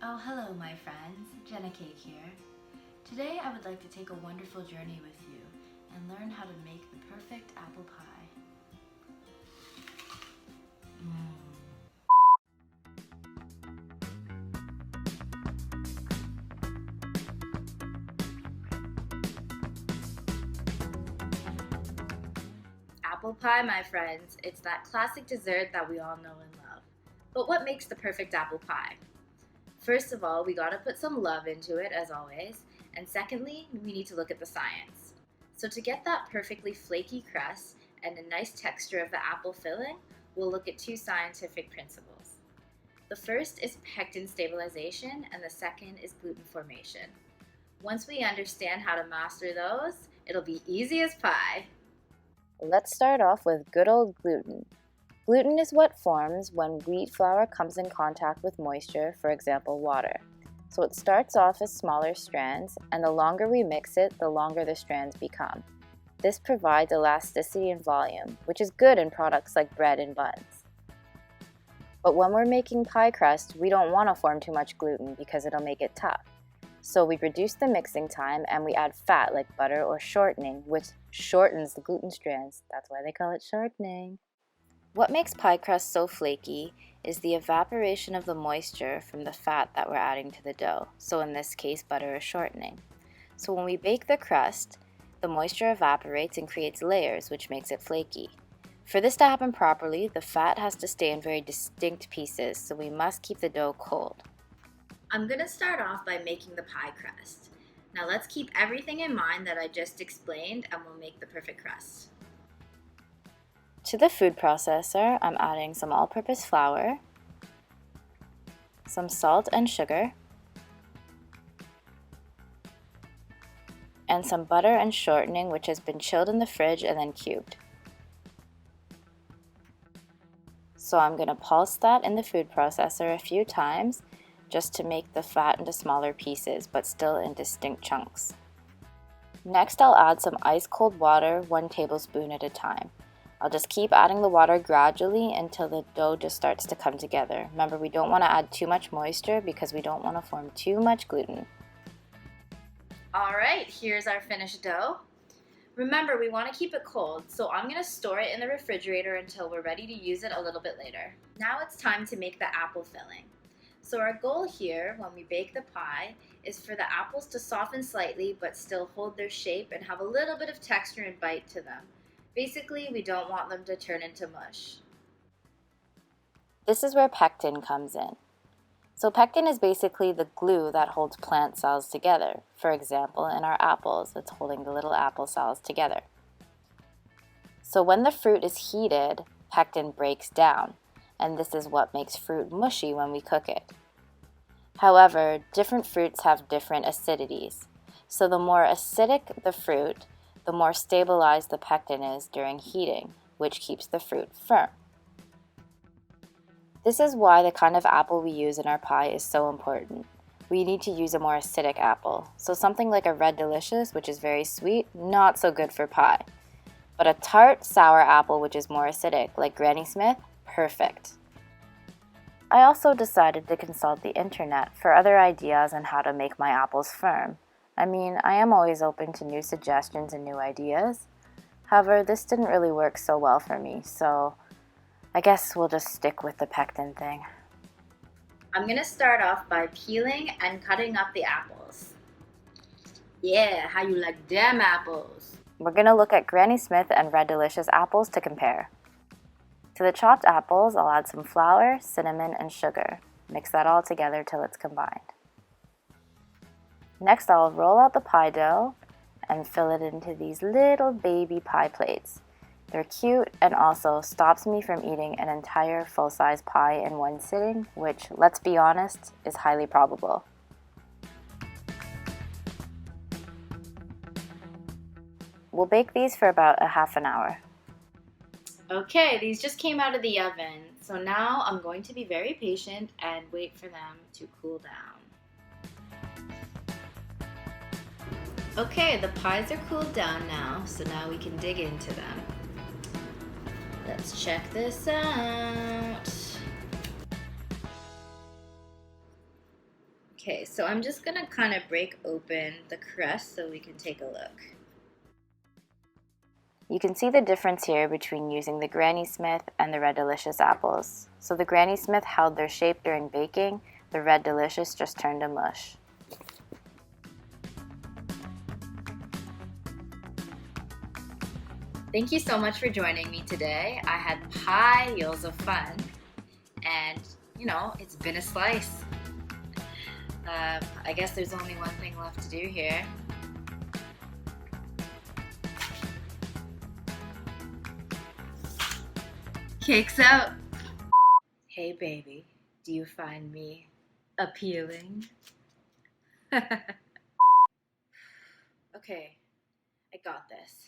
Oh, hello, my friends. Jenna Cake here. Today I would like to take a wonderful journey with you and learn how to make the perfect apple pie. Apple pie, my friends, it's that classic dessert that we all know and love. But what makes the perfect apple pie? First of all, we gotta put some love into it, as always. And secondly, we need to look at the science. So to get that perfectly flaky crust and a nice texture of the apple filling, we'll look at two scientific principles. The first is pectin stabilization, and the second is gluten formation. Once we understand how to master those, it'll be easy as pie. Let's start off with good old gluten. Gluten is what forms when wheat flour comes in contact with moisture, for example, water. So it starts off as smaller strands, and the longer we mix it, the longer the strands become. This provides elasticity and volume, which is good in products like bread and buns. But when we're making pie crust, we don't want to form too much gluten because it'll make it tough. So we reduce the mixing time and we add fat like butter or shortening, which shortens the gluten strands. That's why they call it shortening. What makes pie crust so flaky is the evaporation of the moisture from the fat that we're adding to the dough, so in this case butter or shortening. So when we bake the crust, the moisture evaporates and creates layers, which makes it flaky. For this to happen properly, the fat has to stay in very distinct pieces, so we must keep the dough cold. I'm gonna start off by making the pie crust. Now let's keep everything in mind that I just explained and we'll make the perfect crust. To the food processor, I'm adding some all-purpose flour, some salt and sugar, and some butter and shortening, which has been chilled in the fridge and then cubed. So I'm going to pulse that in the food processor a few times just to make the fat into smaller pieces, but still in distinct chunks. Next, I'll add some ice-cold water, 1 tablespoon at a time. I'll just keep adding the water gradually until the dough just starts to come together. Remember, we don't want to add too much moisture because we don't want to form too much gluten. Alright, here's our finished dough. Remember, we want to keep it cold, so I'm going to store it in the refrigerator until we're ready to use it a little bit later. Now it's time to make the apple filling. So our goal here, when we bake the pie, is for the apples to soften slightly but still hold their shape and have a little bit of texture and bite to them. Basically, we don't want them to turn into mush. This is where pectin comes in. So pectin is basically the glue that holds plant cells together. For example, in our apples, it's holding the little apple cells together. So when the fruit is heated, pectin breaks down, and this is what makes fruit mushy when we cook it. However, different fruits have different acidities. So the more acidic the fruit, the more stabilized the pectin is during heating, which keeps the fruit firm. This is why the kind of apple we use in our pie is so important. We need to use a more acidic apple. So something like a Red Delicious, which is very sweet, not so good for pie. But a tart, sour apple, which is more acidic, like Granny Smith, perfect. I also decided to consult the internet for other ideas on how to make my apples firm. I mean, I am always open to new suggestions and new ideas. However, this didn't really work so well for me, so I guess we'll just stick with the pectin thing. I'm going to start off by peeling and cutting up the apples. Yeah, how you like them apples? We're going to look at Granny Smith and Red Delicious apples to compare. To the chopped apples, I'll add some flour, cinnamon, and sugar. Mix that all together till it's combined. Next, I'll roll out the pie dough and fill it into these little baby pie plates. They're cute and also stops me from eating an entire full-size pie in one sitting, which, let's be honest, is highly probable. We'll bake these for about a half an hour. Okay, these just came out of the oven, so now I'm going to be very patient and wait for them to cool down. Okay, the pies are cooled down now, so now we can dig into them. Let's check this out. Okay, so I'm just gonna kind of break open the crust so we can take a look. You can see the difference here between using the Granny Smith and the Red Delicious apples. So the Granny Smith held their shape during baking, the Red Delicious just turned to mush. Thank you so much for joining me today. I had piles of fun, and it's been a slice. I guess there's only one thing left to do here. Cake's out. Hey baby, do you find me appealing? Okay, I got this.